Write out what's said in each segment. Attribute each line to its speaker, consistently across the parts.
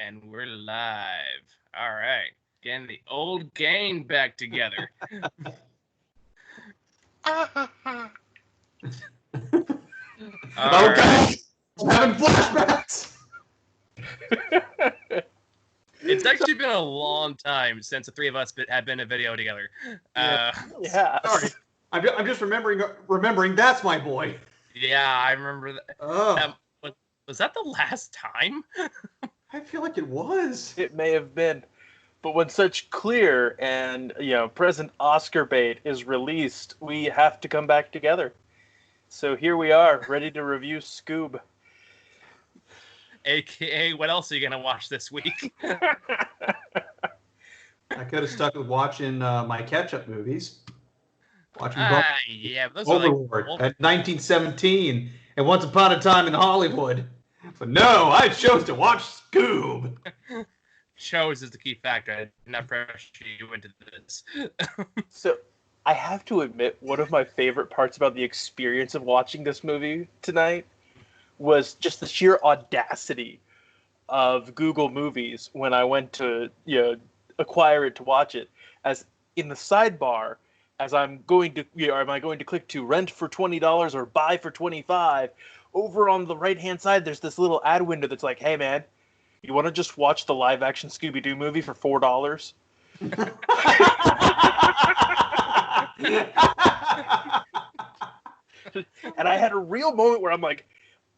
Speaker 1: And we're live. All right. Getting the old gang back together.
Speaker 2: Oh
Speaker 1: Right.
Speaker 2: God! I'm having flashbacks!
Speaker 1: It's actually been a long time since the three of us have been in a video together.
Speaker 2: Yeah.
Speaker 3: Yeah.
Speaker 2: Sorry. I'm just remembering that's my boy.
Speaker 1: Yeah, I remember that.
Speaker 2: Oh,
Speaker 1: Was that the last time?
Speaker 2: I feel like it was.
Speaker 3: It may have been. But when such clear and present Oscar bait is released, we have to come back together. So here we are, ready to review Scoob.
Speaker 1: AKA, what else are you gonna watch this week?
Speaker 2: I could have stuck with watching my catch-up movies. Watching both.
Speaker 1: Yeah, but those are
Speaker 2: Overlord
Speaker 1: like
Speaker 2: at 1917 and Once Upon a Time in Hollywood. But no, I chose to watch Scoob.
Speaker 1: chose is the key factor. I did not pressure you into this.
Speaker 3: So I have to admit, one of my favorite parts about the experience of watching this movie tonight was just the sheer audacity of Google Movies when I went to acquire it to watch it. As in the sidebar, as I'm going to am I going to click to rent for $20 or buy for $25? Over on the right hand side, there's this little ad window that's like, "Hey man, you want to just watch the live action Scooby Doo movie for $4?" And I had a real moment where I'm like,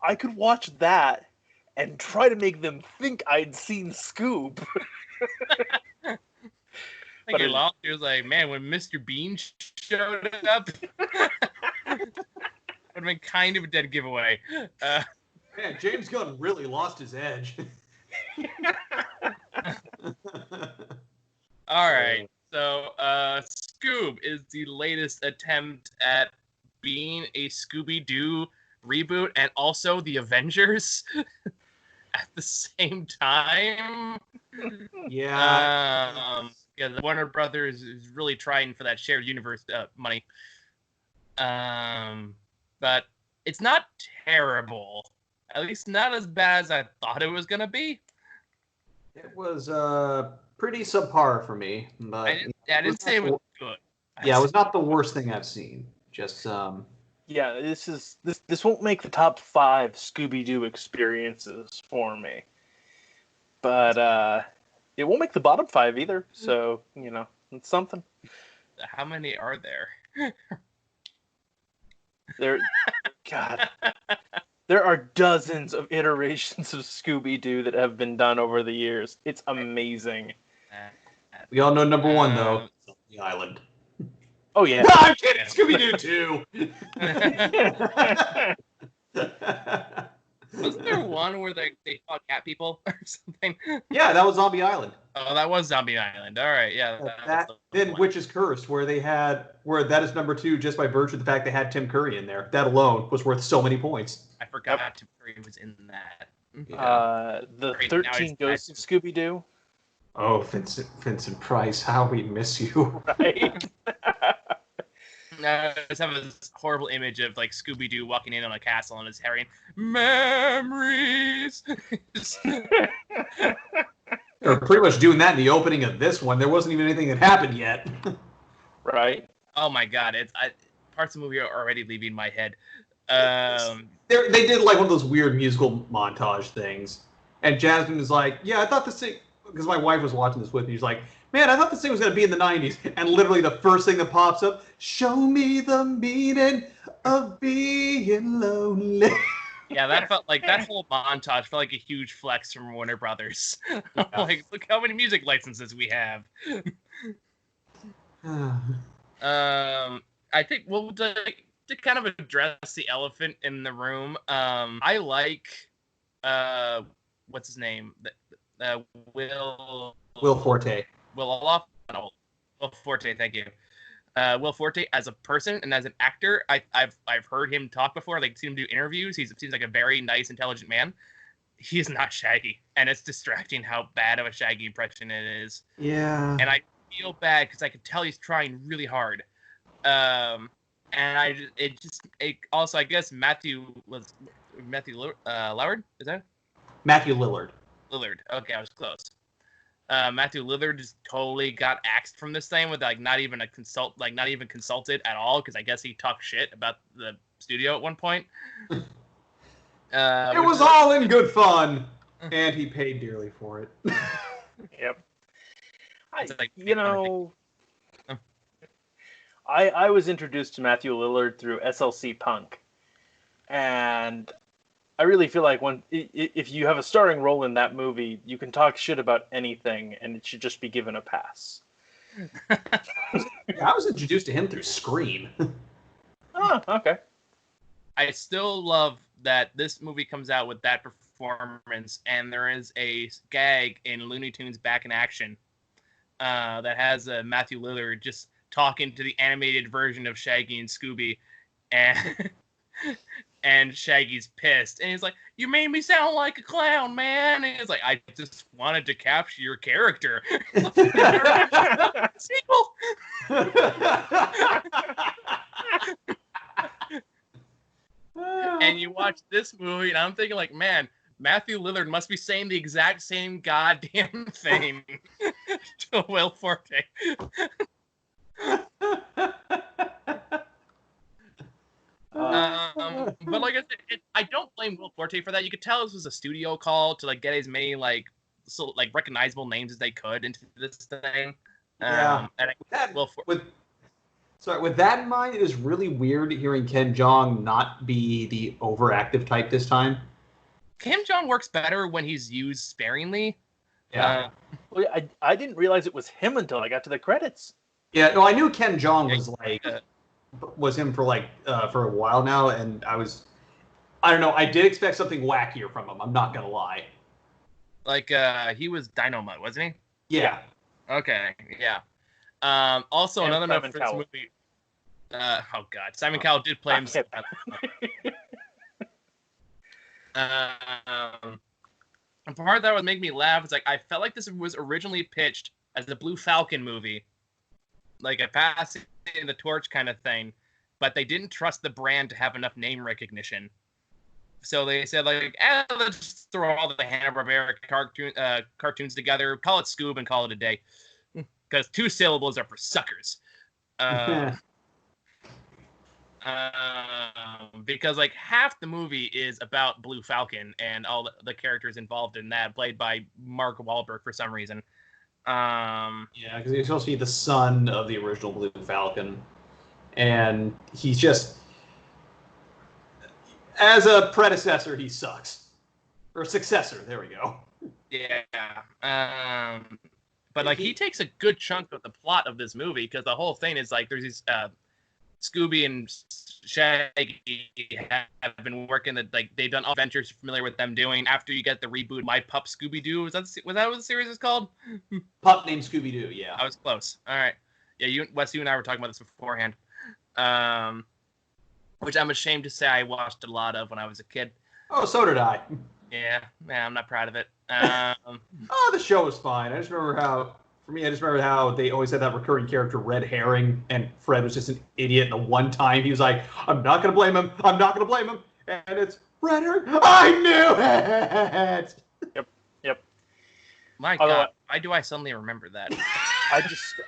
Speaker 3: I could watch that and try to make them think I'd seen Scoob.
Speaker 1: I think he was like, man, when Mr. Bean showed up, would have been kind of a dead giveaway.
Speaker 2: Man, James Gunn really lost his edge.
Speaker 1: All right. So, Scoob is the latest attempt at being a Scooby-Doo reboot and also the Avengers at the same time.
Speaker 2: Yeah.
Speaker 1: The Warner Brothers is really trying for that shared universe money. But it's not terrible. At least not as bad as I thought it was going to be.
Speaker 2: It was pretty subpar for me. But
Speaker 1: I didn't say it was good.
Speaker 2: Yeah, it was not the worst thing I've seen. Just
Speaker 3: Yeah, this won't make the top 5 Scooby-Doo experiences for me, but it won't make the bottom 5 either. So it's something.
Speaker 1: How many are there?
Speaker 3: There are dozens of iterations of Scooby-Doo that have been done over the years. It's amazing.
Speaker 2: We all know number 1 though, the Island.
Speaker 3: Oh yeah.
Speaker 2: No, I'm kidding. Scooby-Doo 2.
Speaker 1: Was there one where they fought cat people or something?
Speaker 2: Yeah, that was Zombie Island.
Speaker 1: Oh, that was Zombie Island. All right, yeah.
Speaker 2: Then Witch's Curse, where that is number 2 just by virtue of the fact they had Tim Curry in there. That alone was worth so many points.
Speaker 1: I forgot Tim Curry was in that.
Speaker 3: The 13 Ghosts of Scooby-Doo.
Speaker 2: Oh, Vincent Price, how we miss you.
Speaker 3: Right.
Speaker 1: I just have this horrible image of like Scooby-Doo walking in on a castle and is hearing memories.
Speaker 2: They're pretty much doing that in the opening of this one. There wasn't even anything that happened yet.
Speaker 3: Right.
Speaker 1: Oh my god! Parts of the movie are already leaving my head.
Speaker 2: They did like one of those weird musical montage things, and Jasmine was like, "Yeah, I thought this thing," because my wife was watching this with me. She's like, "Man, I thought this thing was going to be in the 90s. And literally the first thing that pops up, show me the meaning of being lonely.
Speaker 1: Yeah, that felt like that whole montage felt like a huge flex from Warner Brothers. Like, look how many music licenses we have. I think to kind of address the elephant in the room. I like what's his name? Will
Speaker 2: Forte.
Speaker 1: Will Forte, thank you. Will Forte as a person and as an actor, I've heard him talk before. Like, seen him do interviews. He seems like a very nice, intelligent man. He is not Shaggy, and it's distracting how bad of a Shaggy impression it is.
Speaker 2: Yeah.
Speaker 1: And I feel bad because I could tell he's trying really hard. And I guess Matthew Lillard, is that?
Speaker 2: Matthew Lillard.
Speaker 1: Lillard. Okay, I was close. Matthew Lillard just totally got axed from this thing with not even consulted at all, because I guess he talked shit about the studio at one point.
Speaker 2: It was all in good fun, and he paid dearly for it.
Speaker 3: Yep.
Speaker 1: Like,
Speaker 3: I was introduced to Matthew Lillard through SLC Punk, and I really feel like if you have a starring role in that movie, you can talk shit about anything, and it should just be given a pass.
Speaker 2: I was introduced to him through Scream.
Speaker 3: Oh, okay.
Speaker 1: I still love that this movie comes out with that performance, and there is a gag in Looney Tunes Back in Action that has Matthew Lillard just talking to the animated version of Shaggy and Scooby, and Shaggy's pissed, and he's like, "You made me sound like a clown, man." And he's like, "I just wanted to capture your character." Sequel. And you watch this movie, and I'm thinking, like, man, Matthew Lillard must be saying the exact same goddamn thing to Will Forte. But like I said, I don't blame Will Forte for that. You could tell this was a studio call to like get as many recognizable names as they could into this thing.
Speaker 2: Yeah. With that in mind, it is really weird hearing Ken Jeong not be the overactive type this time.
Speaker 1: Kim Jong works better when he's used sparingly.
Speaker 2: Yeah.
Speaker 3: I didn't realize it was him until I got to the credits.
Speaker 2: Yeah, no, I knew Ken Jeong was him for for a while now, and I don't know, I did expect something wackier from him, I'm not gonna lie.
Speaker 1: Like he was Dynamite, wasn't
Speaker 2: he? Yeah.
Speaker 1: Okay, yeah. Also, another note for this movie. Oh God, Simon Cowell did play himself. The part that would make me laugh is like I felt like this was originally pitched as a Blue Falcon movie, like a passing the torch kind of thing, but they didn't trust the brand to have enough name recognition. So they said, like, let's throw all the Hanna-Barbera cartoons together, call it Scoob, and call it a day. Because 2 syllables are for suckers. Because, like, half the movie is about Blue Falcon and all the characters involved in that, played by Mark Wahlberg for some reason.
Speaker 2: Yeah, because he's supposed to be the son of the original Blue Falcon. And he's just... As a predecessor, he sucks. Or successor, there we go.
Speaker 1: Yeah. But, like, he takes a good chunk of the plot of this movie, because the whole thing is, like, there's these... Scooby and Shaggy have been working they've done all adventures familiar with them doing after you get the reboot My Pup Scooby-Doo. Was that what the series is called?
Speaker 2: Pup named Scooby-Doo, yeah.
Speaker 1: I was close. All right. Yeah, Wes, you and I were talking about this beforehand. Which I'm ashamed to say I watched a lot of when I was a kid.
Speaker 2: Oh, so did I.
Speaker 1: Yeah, I'm not proud of it.
Speaker 2: The show was fine. I just remember how they always had that recurring character, Red Herring, and Fred was just an idiot. And the one time he was like, I'm not going to blame him. And it's Red Herring. I knew it.
Speaker 3: Yep.
Speaker 1: My God, why do I suddenly remember that?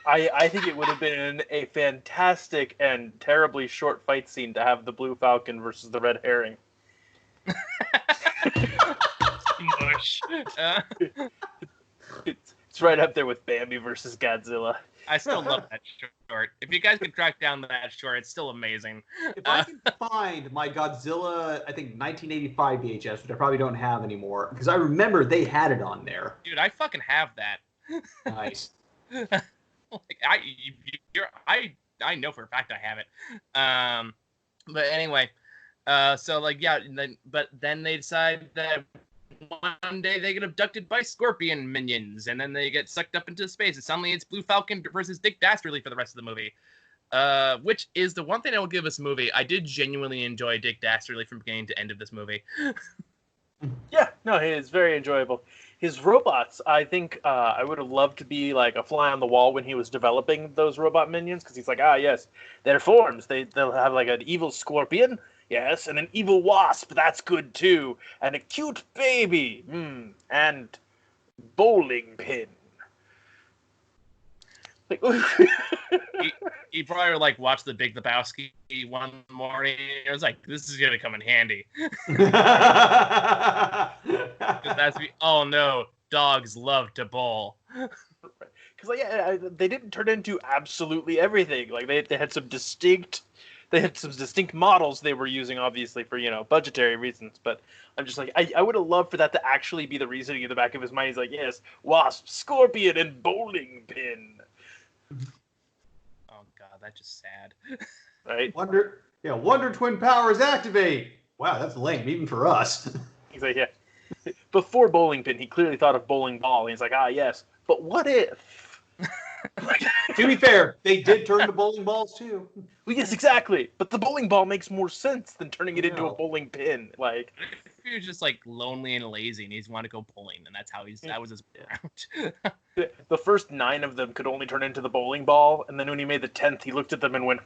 Speaker 3: I think it would have been a fantastic and terribly short fight scene to have the Blue Falcon versus the Red Herring.
Speaker 1: Mush.
Speaker 3: It's right up there with Bambi versus Godzilla.
Speaker 1: I still love that short. If you guys could track down that short, it's still amazing.
Speaker 2: If I can find my Godzilla, I think 1985 VHS, which I probably don't have anymore, because I remember they had it on there.
Speaker 1: Dude, I fucking have that.
Speaker 2: Nice.
Speaker 1: I know for a fact I have it. But anyway, then they decide that one day they get abducted by scorpion minions, and then they get sucked up into space, and suddenly it's Blue Falcon versus Dick Dastardly for the rest of the movie. Which is the one thing I will give this movie. I did genuinely enjoy Dick Dastardly from beginning to end of this movie.
Speaker 3: Yeah, no, he is very enjoyable. His robots, I think I would have loved to be like a fly on the wall when he was developing those robot minions, because he's like, yes, their forms. They'll have like an evil scorpion, and an evil wasp. That's good too, and a cute baby, and bowling pin. Like,
Speaker 1: he probably like watched The Big Lebowski one morning. It was like, this is gonna come in handy. That's oh no, dogs love to bowl.
Speaker 3: Because like, they didn't turn into absolutely everything. Like they had some distinct models they were using, obviously for budgetary reasons. But I'm just like, I would have loved for that to actually be the reasoning in the back of his mind. He's like, yes, wasp, scorpion, and bowling pin.
Speaker 1: Oh god, that's just sad.
Speaker 3: Right?
Speaker 2: Wonder Twin powers activate. Wow, that's lame even for us.
Speaker 3: He's like, yeah. Before bowling pin, he clearly thought of bowling ball. He's like, yes, but what if?
Speaker 2: To be fair, they did turn to bowling balls too.
Speaker 3: Well, yes, exactly. But the bowling ball makes more sense than turning it into a bowling pin. Like,
Speaker 1: if he was just like lonely and lazy and he just wanted to go bowling, and that's how that was his route.
Speaker 3: The first 9 of them could only turn into the bowling ball, and then when he made the 10th, he looked at them and went,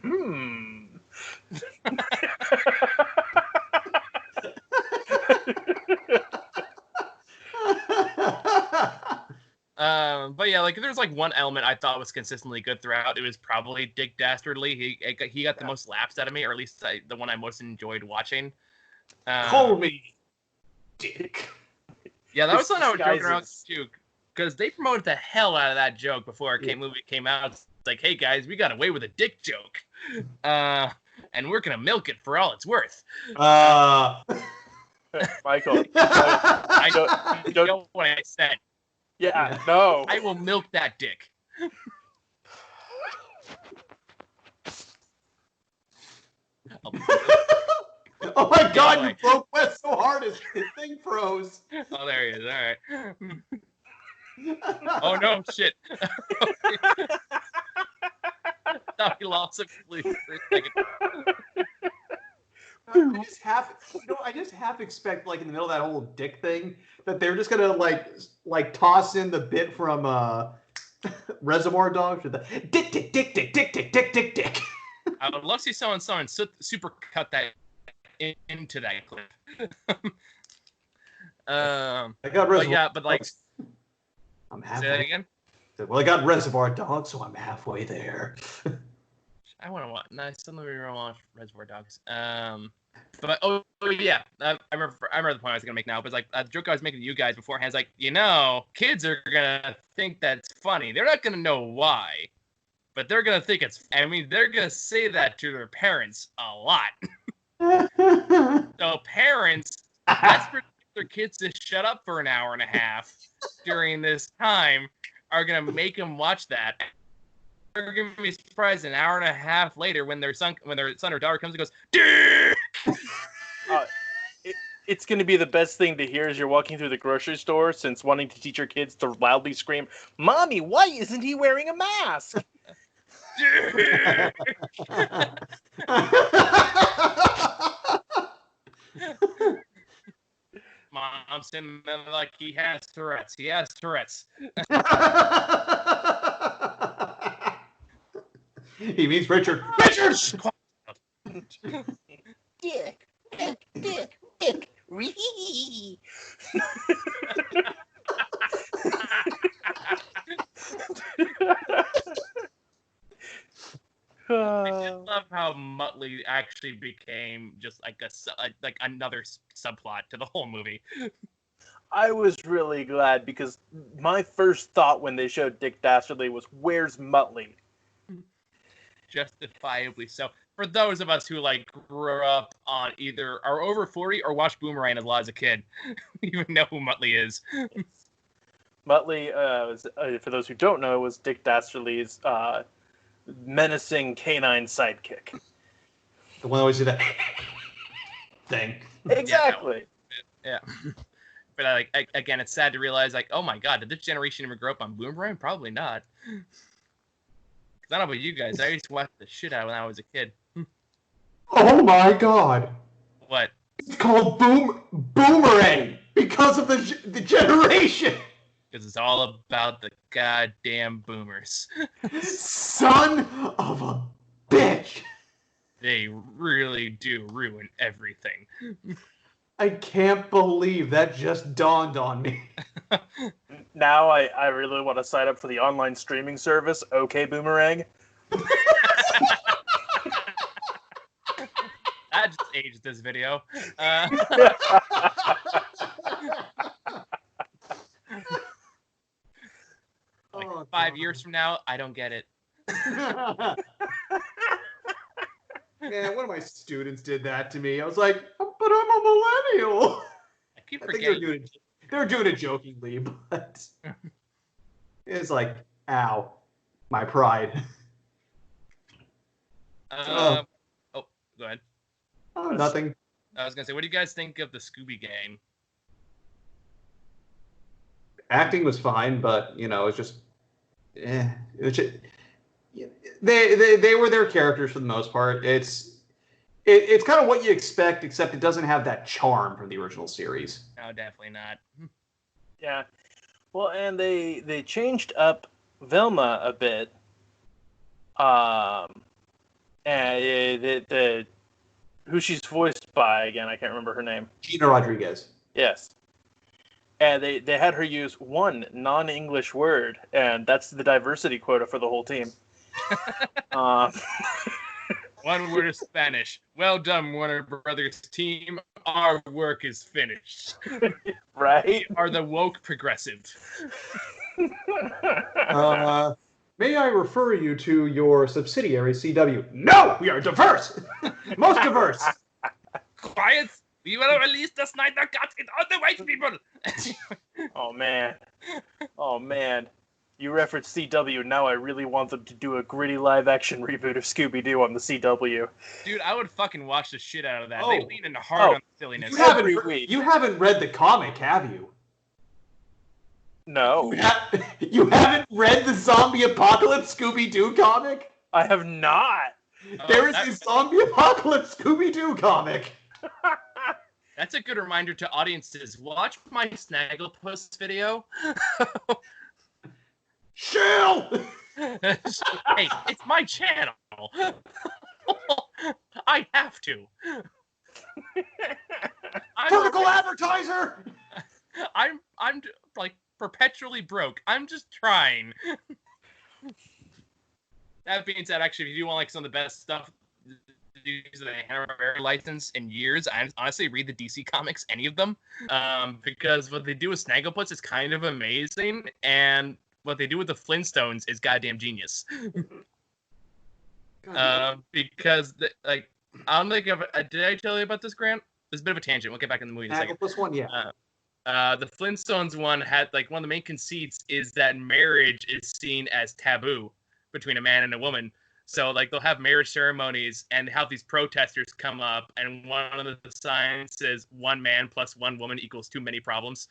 Speaker 1: But yeah, like if there's like one element I thought was consistently good throughout, it was probably Dick Dastardly. He got the most laughs out of me, or at least the one I most enjoyed watching.
Speaker 2: Call me Dick.
Speaker 1: Yeah, that was something I was joking around too, because they promoted the hell out of that joke before movie came out. It's like, hey guys, we got away with a dick joke, and we're gonna milk it for all it's worth.
Speaker 3: Michael,
Speaker 1: I don't know what I said.
Speaker 3: Yeah, no.
Speaker 1: I will milk that dick.
Speaker 2: Oh my god, you broke Wes so hard his thing froze.
Speaker 1: Oh, there he is. All right. Oh no, shit. Thought he lost it for a second.
Speaker 2: I just half expect, like in the middle of that whole dick thing, that they're just gonna like toss in the bit from Reservoir Dogs with the dick.
Speaker 1: I would love to see someone super cut that into that clip.
Speaker 2: I got Reservoir.
Speaker 1: But like,
Speaker 2: I'm halfway.
Speaker 1: Say that again.
Speaker 2: Well, I got Reservoir Dogs, so I'm halfway there.
Speaker 1: I want to watch. No, I still never watch Reservoir Dogs. But yeah, I remember the point I was gonna make now. But it's like the joke I was making to you guys beforehand is like, kids are gonna think that's funny. They're not gonna know why, but they're gonna think it's. I mean, they're gonna say that to their parents a lot. So parents desperate to get their kids to shut up for an hour and a half during this time are gonna make them watch that. They're gonna be surprised an hour and a half later when their son or daughter comes and goes, Dick!
Speaker 3: It's going to be the best thing to hear as you're walking through the grocery store, since wanting to teach your kids to loudly scream, Mommy, why isn't he wearing a mask?
Speaker 1: Mom saying like he has Tourette's. He has Tourette's.
Speaker 2: He means Richard. Richard!
Speaker 4: Dick. Wee.
Speaker 1: I did love how Muttley actually became just like like another subplot to the whole movie.
Speaker 3: I was really glad, because my first thought when they showed Dick Dastardly was, where's Muttley?
Speaker 1: Justifiably so. For those of us who like grew up on either are over 40 or watched Boomerang a lot as a kid, we even know who Muttley is.
Speaker 3: Muttley, for those who don't know, was Dick Dastardly's menacing canine sidekick.
Speaker 2: The one that always did that thing.
Speaker 3: Exactly.
Speaker 1: Yeah. But again, it's sad to realize, like, oh my god, did this generation ever grow up on Boomerang? Probably not. I don't know about you guys. I used to watch the shit out of when I was a kid.
Speaker 2: Oh my god.
Speaker 1: What?
Speaker 2: It's called Boomerang because of the generation.
Speaker 1: Because it's all about the goddamn boomers.
Speaker 2: Son of a bitch.
Speaker 1: They really do ruin everything.
Speaker 2: I can't believe that just dawned on me.
Speaker 3: Now I really want to sign up for the online streaming service, OK Boomerang.
Speaker 1: I just aged this video. Like 5 years from now, I don't get it.
Speaker 2: Man, one of my students did that to me. I was like, but I'm a millennial.
Speaker 1: I keep
Speaker 2: I think
Speaker 1: forgetting.
Speaker 2: they were doing it jokingly, but it's like, ow, my pride.
Speaker 1: Oh, go ahead.
Speaker 2: Oh, nothing.
Speaker 1: I was gonna say, what do you guys think of the Scooby Gang?
Speaker 2: Acting was fine, but it's just, it was just, they were their characters for the most part. It's kind of what you expect, except it doesn't have that charm from the original series.
Speaker 1: No, definitely not.
Speaker 3: Yeah. Well, and they changed up Velma a bit. And the who she's voiced by again, I can't remember her name.
Speaker 2: Gina Rodriguez.
Speaker 3: Yes. And they had her use one non-English word, and that's the diversity quota for the whole team.
Speaker 1: One word is Spanish. Well done, Warner Brothers team. Our work is finished.
Speaker 3: Right?
Speaker 1: Are the woke progressive?
Speaker 2: May I refer you to your subsidiary, CW? No! We are diverse! Most diverse!
Speaker 1: Quiet! We will release the Snyder Cut in all the white people!
Speaker 3: Oh, man. You referenced CW, now I really want them to do a gritty live-action reboot of Scooby-Doo on the CW.
Speaker 1: Dude, I would fucking watch the shit out of that.
Speaker 2: Oh.
Speaker 1: They lean in hard on silliness.
Speaker 2: You haven't read the comic, have you?
Speaker 3: No.
Speaker 2: You haven't read the Zombie Apocalypse Scooby-Doo comic?
Speaker 3: I have not.
Speaker 2: There is a Zombie Apocalypse Scooby-Doo comic.
Speaker 1: That's a good reminder to audiences. Watch my Snagglepuss video.
Speaker 2: Chill!
Speaker 1: Hey, it's my channel. I have to.
Speaker 2: Vertical advertiser!
Speaker 1: I'm like perpetually broke. I'm just trying. That being said, actually, if you do want like some of the best stuff use the Hanna-Barbera license in years, I honestly read the DC comics, any of them, because what they do with Snagglepuss is kind of amazing, and what they do with the Flintstones is goddamn genius. Because like I don't think did I tell you about this, Grant? There's a bit of a tangent. We'll get back in the movie in a second.
Speaker 2: Snagglepuss one, yeah.
Speaker 1: The Flintstones one had like one of the main conceits is that marriage is seen as taboo between a man and a woman. So like they'll have marriage ceremonies and have these protesters come up, and one of the signs says 1 man plus 1 woman equals too many problems.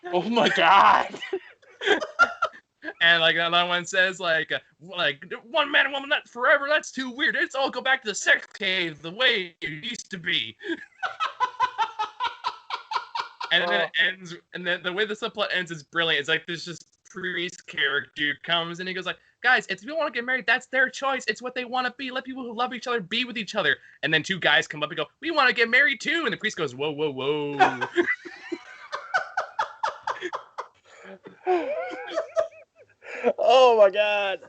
Speaker 3: Oh my god.
Speaker 1: And like another one says like 1 man and woman, that's forever, that's too weird. Let's all go back to the sex cave the way it used to be. And then it ends, and then the way the subplot ends is brilliant. It's like this just priest character comes and he goes like, guys, if people want to get married, that's their choice. It's what they want to be. Let people who love each other be with each other. And then 2 guys come up and go, we want to get married too. And the priest goes, whoa, whoa, whoa.
Speaker 3: Oh my god.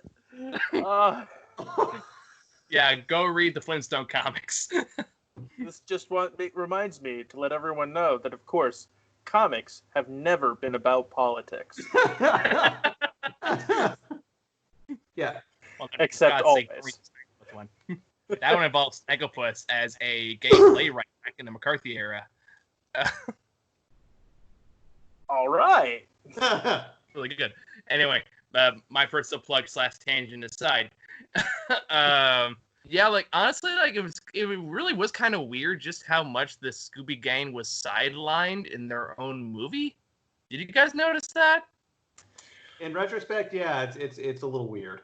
Speaker 1: Yeah, go read the Flintstone comics.
Speaker 3: This just reminds me to let everyone know that, of course, comics have never been about politics.
Speaker 2: Yeah.
Speaker 1: Well,
Speaker 3: Except always.
Speaker 1: One. That one involves Snagglepuss as a gay playwright back in the McCarthy era.
Speaker 3: All right.
Speaker 1: Really good. Anyway, my first plug / tangent aside. Yeah, like honestly, like it really was kind of weird just how much the Scooby Gang was sidelined in their own movie. Did you guys notice that?
Speaker 2: In retrospect, yeah, it's a little weird.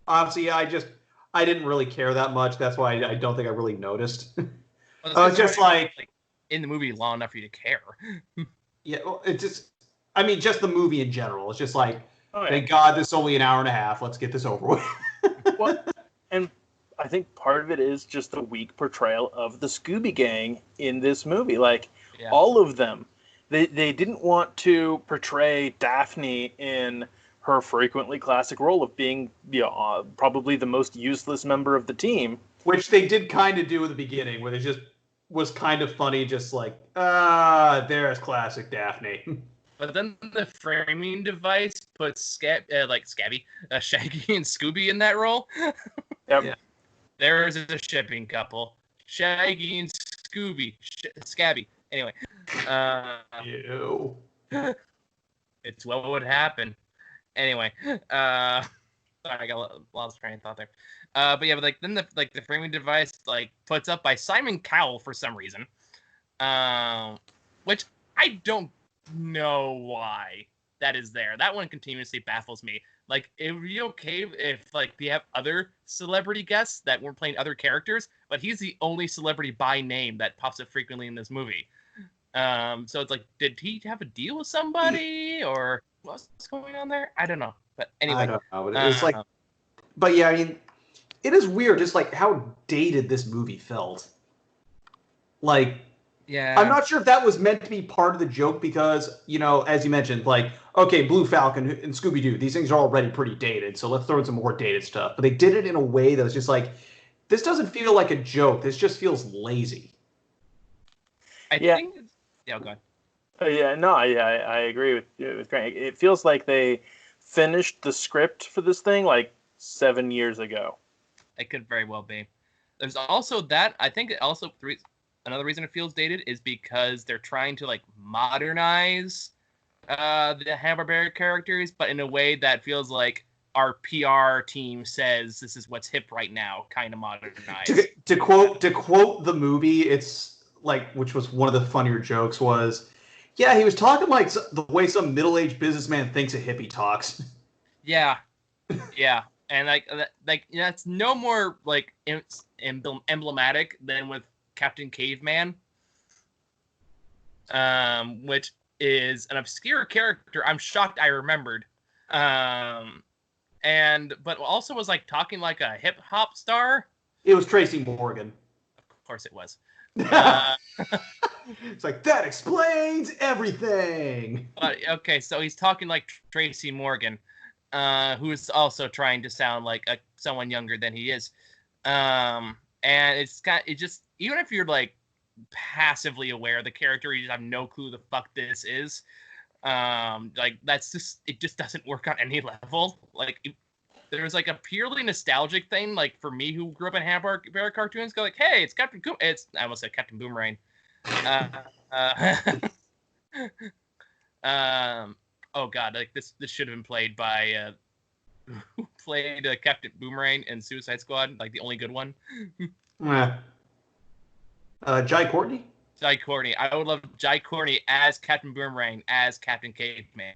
Speaker 2: Obviously, I didn't really care that much. That's why I don't think I really noticed.
Speaker 1: Well,
Speaker 2: I was just like
Speaker 1: in the movie long enough for you to care.
Speaker 2: Yeah, well, just the movie in general. It's just like,
Speaker 3: Oh, yeah.
Speaker 2: thank God this is only an hour and a half. Let's get this over with.
Speaker 3: Well, and I think part of it is just the weak portrayal of the Scooby Gang in this movie. Like,
Speaker 1: Yeah.
Speaker 3: all of them, They didn't want to portray Daphne in her frequently classic role of being probably the most useless member of the team.
Speaker 2: Which they did kind of do in the beginning, where they just was kind of funny, just like, there's classic Daphne.
Speaker 1: But then the framing device puts Shaggy and Scooby in that role.
Speaker 3: Yep.
Speaker 2: Yeah.
Speaker 1: There's a shipping couple. Shaggy and Scooby. Scabby. Anyway.
Speaker 2: Ew.
Speaker 1: It's what would happen. Anyway. Sorry, I got lost train of thought there. But yeah, but then the framing device puts up by Simon Cowell for some reason. Which I don't know why that is there. That one continuously baffles me. It would be okay if we have other celebrity guests that weren't playing other characters, but he's the only celebrity by name that pops up frequently in this movie. So it's did he have a deal with somebody, or what's going on there? I don't know. But anyway,
Speaker 2: I don't know. It's but yeah, I mean, it is weird, just how dated this movie felt.
Speaker 1: Yeah.
Speaker 2: I'm not sure if that was meant to be part of the joke because, as you mentioned, okay, Blue Falcon and Scooby-Doo, these things are already pretty dated, so let's throw in some more dated stuff. But they did it in a way that was just this doesn't feel like a joke. This just feels lazy.
Speaker 1: I think... Yeah, go ahead.
Speaker 3: I agree with Grant. It feels like they finished the script for this thing 7 years ago.
Speaker 1: It could very well be. There's also that. I think also another reason it feels dated is because they're trying to modernize the Hanna-Barbera characters, but in a way that feels like our PR team says this is what's hip right now, kind of modernized.
Speaker 2: To quote the movie, it's which was one of the funnier jokes was, yeah, he was talking the way some middle-aged businessman thinks a hippie talks.
Speaker 1: Yeah, yeah, and that's no more emblematic than with Captain Caveman, which is an obscure character. I'm shocked I remembered, but also was talking like a hip hop star.
Speaker 2: It was Tracy Morgan.
Speaker 1: Of course, it was.
Speaker 2: It's that explains everything.
Speaker 1: But okay, so he's talking like Tracy Morgan, who's also trying to sound like someone younger than he is, and it just even if you're passively aware of the character, you just have no clue the fuck this is. That's just it just doesn't work on any level. There's a purely nostalgic thing, for me who grew up in Hanna-Barbera cartoons, go hey, it's Captain I almost said Captain Boomerang. Oh god, this should have been played by who played Captain Boomerang in Suicide Squad, the only good one.
Speaker 2: Jai Courtney?
Speaker 1: Jai Courtney. I would love Jai Courtney as Captain Boomerang as Captain Caveman.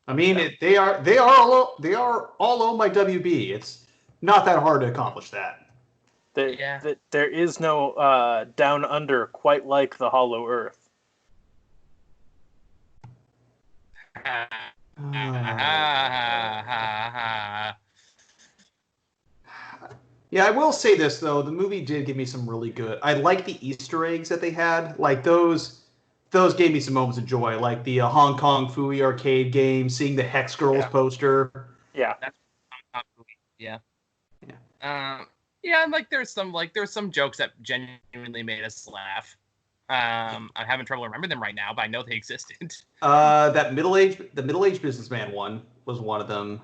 Speaker 2: I mean, they are all owned by WB. It's not that hard to accomplish that.
Speaker 3: There is no Down Under quite like the Hollow Earth.
Speaker 2: Yeah, I will say this though. The movie did give me some really good. I like the Easter eggs that they had. Those gave me some moments of joy, like the Hong Kong Phooey arcade game, seeing the Hex Girls poster.
Speaker 3: Yeah.
Speaker 1: Yeah. Yeah, and there's some jokes that genuinely made us laugh. I'm having trouble remembering them right now, but I know they existed.
Speaker 2: The middle-aged businessman one was one of them.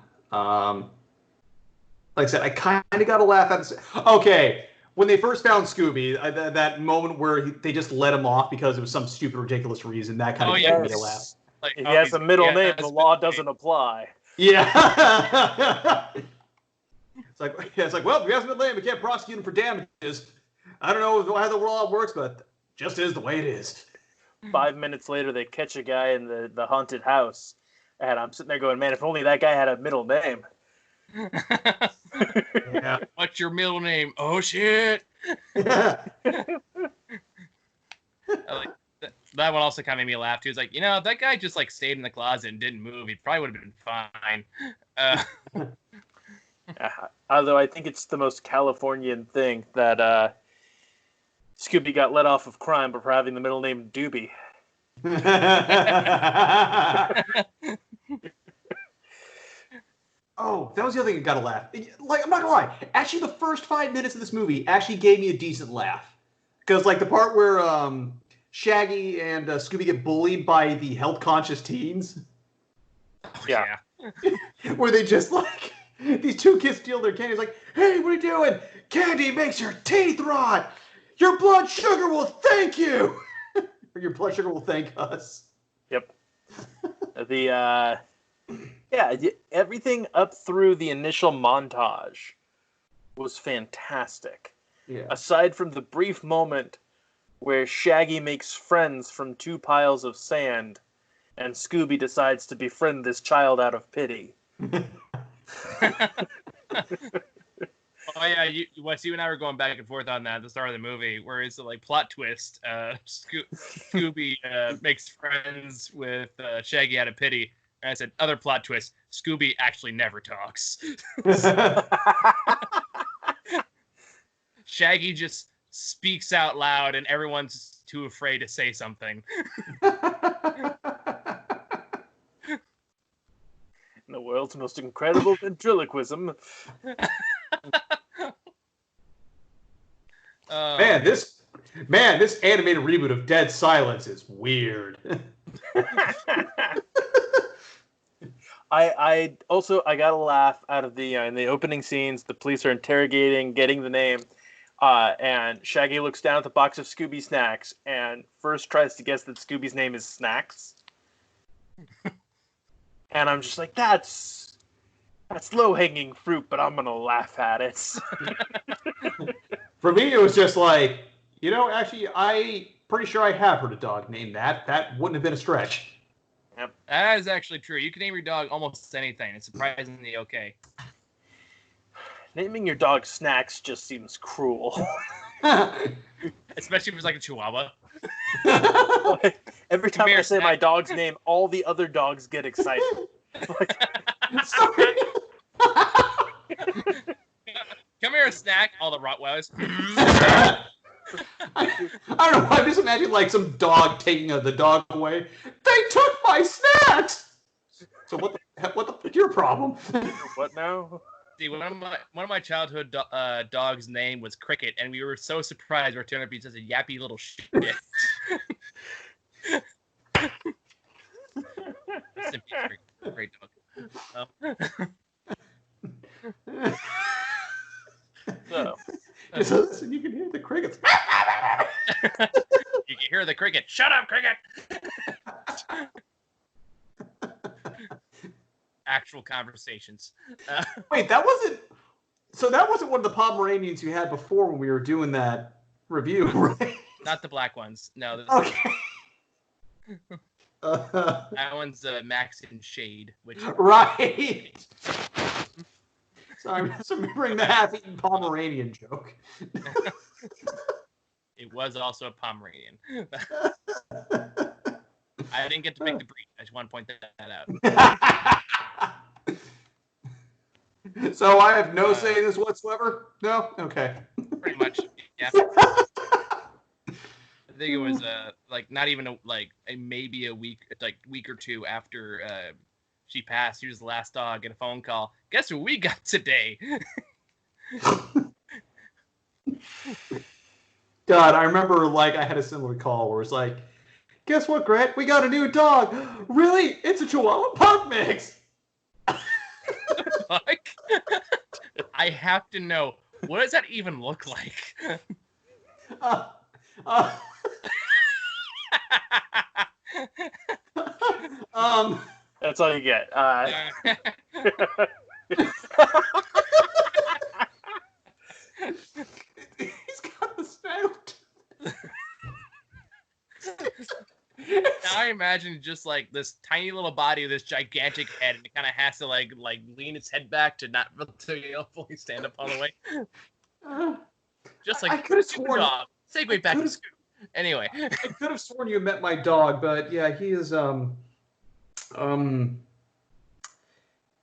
Speaker 2: Like I said, I kind of got to laugh at this. Okay, when they first found Scooby, that moment where they just let him off because it was some stupid, ridiculous reason, that kind of made me laugh.
Speaker 3: If he has a middle name, the law doesn't apply.
Speaker 2: Yeah. It's like, well, if he has a middle name, we can't prosecute him for damages. I don't know how the law works, but just is the way it is.
Speaker 3: 5 minutes later, they catch a guy in the haunted house, and I'm sitting there going, man, if only that guy had a middle name.
Speaker 2: Yeah.
Speaker 1: What's your middle name? Oh shit! That one also kind of made me laugh too. It's like, if that guy just stayed in the closet and didn't move, he probably would have been fine.
Speaker 3: Although I think it's the most Californian thing that Scooby got let off of crime for having the middle name Doobie.
Speaker 2: Oh, that was the other thing that got a laugh. Like, I'm not gonna lie. Actually, the first 5 minutes of this movie actually gave me a decent laugh. Because, like, the part where Shaggy and Scooby get bullied by the health-conscious teens.
Speaker 1: Oh, yeah.
Speaker 2: Where they just, like, these two kids steal their candy. It's like, hey, what are you doing? Candy makes your teeth rot. Your blood sugar will thank you. Or your blood sugar will thank us.
Speaker 3: Yep. Everything up through the initial montage was fantastic.
Speaker 2: Yeah.
Speaker 3: Aside from the brief moment where Shaggy makes friends from 2 piles of sand, and Scooby decides to befriend this child out of pity.
Speaker 1: Oh yeah, Wes, you and I were going back and forth on that at the start of the movie, where it's like plot twist. Scooby makes friends with Shaggy out of pity, and I said other plot twist. Scooby actually never talks. Shaggy just speaks out loud, and everyone's too afraid to say something.
Speaker 3: The world's most incredible ventriloquism.
Speaker 2: Man, this animated reboot of Dead Silence is weird.
Speaker 3: I got a laugh out of the in the opening scenes. The police are interrogating, getting the name, and Shaggy looks down at the box of Scooby snacks and first tries to guess that Scooby's name is Snacks. And I'm just like, that's low-hanging fruit, but I'm gonna laugh at it.
Speaker 2: For me, it was just like, actually, I pretty sure I have heard a dog named that. That wouldn't have been a stretch.
Speaker 1: Yep. That is actually true. You can name your dog almost anything. It's surprisingly okay.
Speaker 3: Naming your dog Snacks just seems cruel.
Speaker 1: Especially if it's like a Chihuahua.
Speaker 3: Every time I say my dog's name, all the other dogs get excited.
Speaker 2: Sorry.
Speaker 1: Come here, Snack. All the Rottweilers.
Speaker 2: I don't know. I just imagine like some dog taking the dog away. They took my snacks. So what the your problem?
Speaker 3: What now?
Speaker 1: See, one of my childhood dog's name was Cricket, and we were so surprised we turned out to be such a yappy little shit. Great dog.
Speaker 2: So listen, you can hear the crickets.
Speaker 1: You can hear the cricket. Shut up, Cricket! Actual conversations.
Speaker 2: Wait, that wasn't one of the Pomeranians you had before when we were doing that review, right?
Speaker 1: Not the black ones. No.
Speaker 2: Okay.
Speaker 1: That one's Max and Shade.
Speaker 2: Right. Sorry, I'm just remembering the half-eaten Pomeranian joke.
Speaker 1: It was also a Pomeranian. I didn't get to pick the breed. I just want to point that
Speaker 2: out. So I have no say in this whatsoever? No? Okay.
Speaker 1: Pretty much, yeah. I think it was not even maybe a week or two after she passed. She was the last dog. Get a phone call. Guess who we got today?
Speaker 2: God, I remember I had a similar call where it's like, guess what, Grant? We got a new dog. Really? It's a Chihuahua Pug mix.
Speaker 1: Fuck? I have to know. What does that even look like?
Speaker 3: That's all you get.
Speaker 2: He's got the snout.
Speaker 1: Now I imagine just this tiny little body with this gigantic head, and it kind of has to lean its head back to not fully stand up all the way. Just
Speaker 2: I could have sworn.
Speaker 1: Dog. Segue back to Scoob. Anyway,
Speaker 2: I could have sworn you met my dog, but yeah, he is he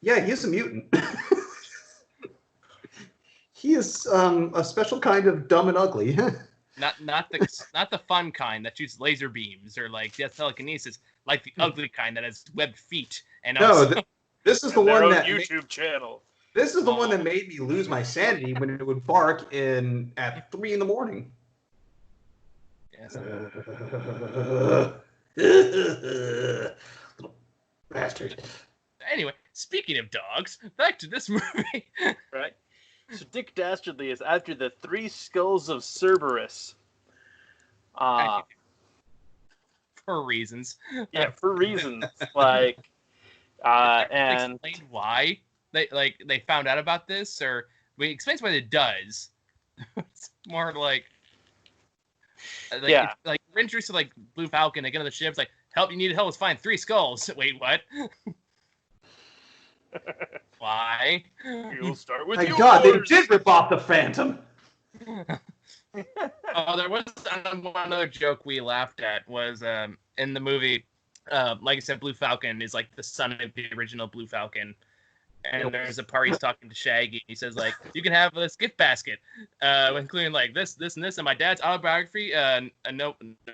Speaker 2: is a mutant. He is a special kind of dumb and ugly.
Speaker 1: Not the fun kind that shoots laser beams or like telekinesis, like the ugly kind that has webbed feet and also
Speaker 2: this is the one that
Speaker 3: YouTube channel.
Speaker 2: This is the one that made me lose my sanity when it would bark at 3 a.m.
Speaker 1: Yes.
Speaker 2: Little bastard.
Speaker 1: Anyway, speaking of dogs, back to this movie.
Speaker 3: Right. So Dick Dastardly is after the 3 skulls of Cerberus.
Speaker 1: For reasons.
Speaker 3: Yeah, for reasons like and
Speaker 1: explain why they found out about this, or we explains what it does. It's more like
Speaker 3: yeah,
Speaker 1: like we're introduced to like Blue Falcon. They get on the ship. It's like help. You need help. Let's find 3 skulls. Wait, what? Why?
Speaker 3: You'll start with
Speaker 2: Thank
Speaker 3: yours.
Speaker 2: God, they did rip off the Phantom.
Speaker 1: Oh, there was one other joke we laughed at was in the movie. Like I said, Blue Falcon is like the son of the original Blue Falcon. And there's a part he's talking to Shaggy. He says like, "You can have this gift basket, including like this, and this, and my dad's autobiography. There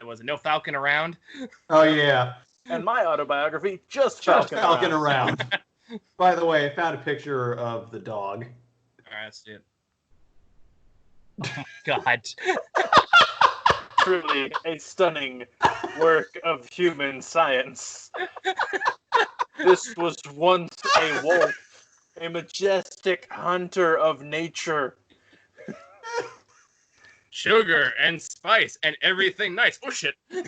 Speaker 1: was no Falcon around."
Speaker 2: Oh yeah,
Speaker 3: and my autobiography, just
Speaker 2: Falcon around. By the way, I found a picture of the dog.
Speaker 1: All right, let's do it. Oh my God!
Speaker 3: Truly a stunning work of human science. This was once a wolf. A majestic hunter of nature.
Speaker 1: Sugar and spice and everything nice. Oh shit!
Speaker 3: There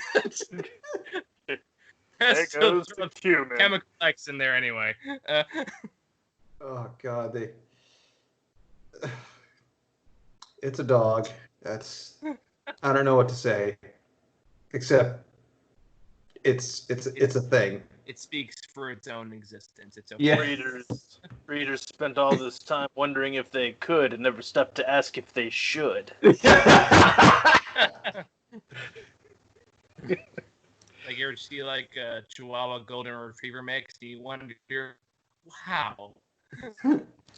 Speaker 3: goes the human.
Speaker 1: Chemical X in there anyway.
Speaker 2: Oh God, it's a dog. I don't know what to say, except it's a thing.
Speaker 1: It speaks for its own existence. It's okay.
Speaker 2: Yeah.
Speaker 3: Readers spent all this time wondering if they could and never stopped to ask if they should.
Speaker 1: Like you ever see like a Chihuahua Golden Retriever mix? Do you wonder, wow?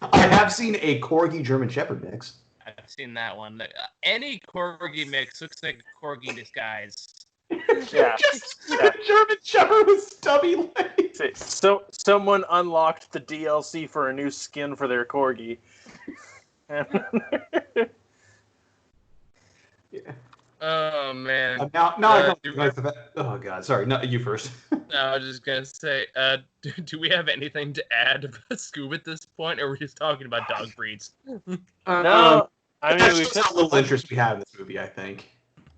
Speaker 2: I have seen a Corgi German Shepherd mix.
Speaker 1: I've seen that one. Any Corgi mix looks like a Corgi in disguise.
Speaker 3: Yeah.
Speaker 2: German Shepherd with stubby legs.
Speaker 3: So someone unlocked the DLC for a new skin for their corgi.
Speaker 2: Yeah.
Speaker 1: Oh man.
Speaker 2: Oh God, sorry. No, you first.
Speaker 1: No, I was just gonna say, do we have anything to add about Scoob at this point, or are we just talking about dog breeds?
Speaker 3: No, I mean
Speaker 2: that's just how little interest we have in this movie. I think.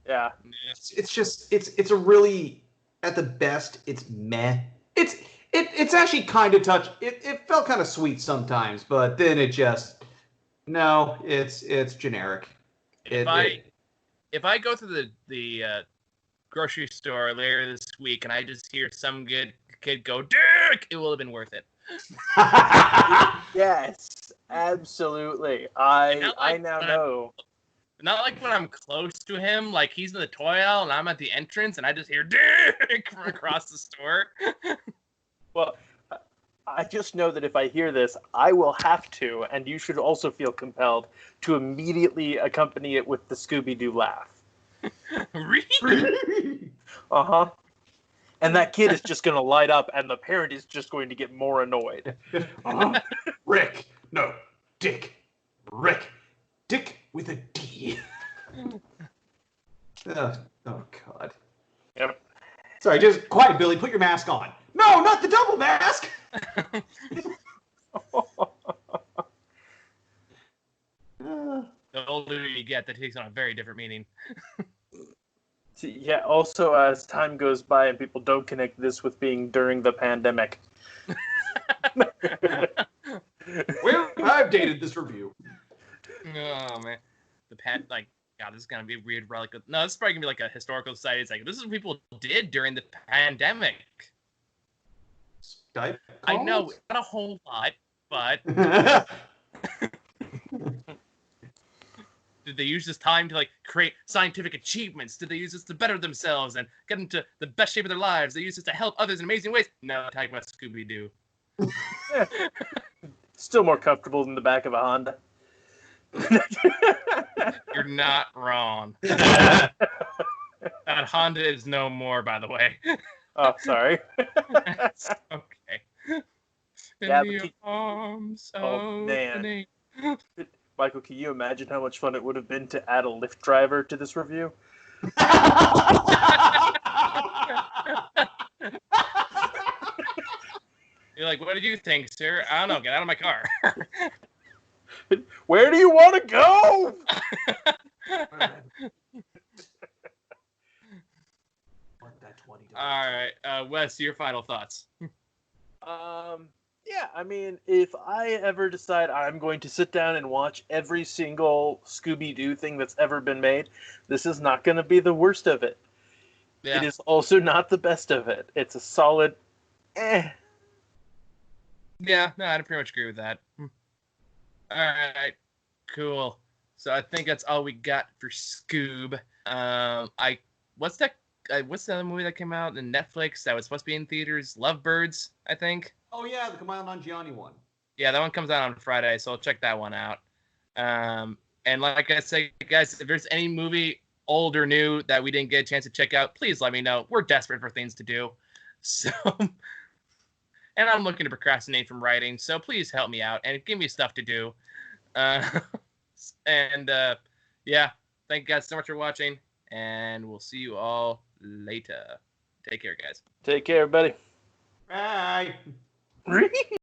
Speaker 3: Yeah.
Speaker 2: It's a really, at the best, it's meh. It's actually kind of it felt kind of sweet sometimes, but then it just, no, it's generic.
Speaker 1: If I go through the grocery store later this week and I just hear some good kid go "Dick," it will have been worth it.
Speaker 3: Yes, absolutely. I now know.
Speaker 1: Not like when I'm close to him, like he's in the toy aisle and I'm at the entrance and I just hear "Dick" from across the store.
Speaker 3: Well, I just know that if I hear this, I will have to, and you should also feel compelled to immediately accompany it with the Scooby-Doo laugh. Uh-huh. And that kid is just going to light up, and the parent is just going to get more annoyed.
Speaker 2: Rick. No. Dick. Rick. Dick with a D. Oh, God.
Speaker 3: Yep.
Speaker 2: Sorry, just quiet, Billy. Put your mask on. No, not the double mask!
Speaker 1: The older you get, that takes on a very different meaning.
Speaker 3: Yeah, also as time goes by and people don't connect this with being during the pandemic.
Speaker 2: I've dated this review.
Speaker 1: Oh, man. God, this is going to be a weird relic. No, this is probably going to be like a historical society. It's like, this is what people did during the pandemic.
Speaker 2: Skype
Speaker 1: I know, not a whole lot, but did they use this time to like create scientific achievements? Did they use this to better themselves and get into the best shape of their lives? They use this to help others in amazing ways? No, I'm talking about Scooby-Doo.
Speaker 3: Still more comfortable than the back of a Honda.
Speaker 1: You're not wrong. That Honda is no more, by the way.
Speaker 3: Oh, sorry.
Speaker 1: That's okay.
Speaker 3: Yeah,
Speaker 1: In the arms of
Speaker 3: man.
Speaker 1: the
Speaker 3: Michael, can you imagine how much fun it would have been to add a Lyft driver to this review?
Speaker 1: You're like, what did you think, sir? I don't know. Get out of my car.
Speaker 3: Where do you want to go?
Speaker 1: All right, Wes, your final thoughts.
Speaker 3: Yeah, I mean, if I ever decide I'm going to sit down and watch every single Scooby-Doo thing that's ever been made, this is not going to be the worst of it.
Speaker 1: Yeah.
Speaker 3: It is also not the best of it. It's a solid
Speaker 1: Yeah, no, I pretty much agree with that. All right, cool. So I think that's all we got for Scoob. What's the other movie that came out in Netflix that was supposed to be in theaters? Lovebirds, I think.
Speaker 2: Oh yeah, the Kumail Nanjiani one.
Speaker 1: Yeah, that one comes out on Friday, so I'll check that one out. And like I said, guys, if there's any movie, old or new, that we didn't get a chance to check out, please let me know. We're desperate for things to do. So, and I'm looking to procrastinate from writing, so please help me out and give me stuff to do. Yeah, thank you guys so much for watching, and we'll see you all later. Take care, guys.
Speaker 3: Take care, buddy.
Speaker 2: Bye.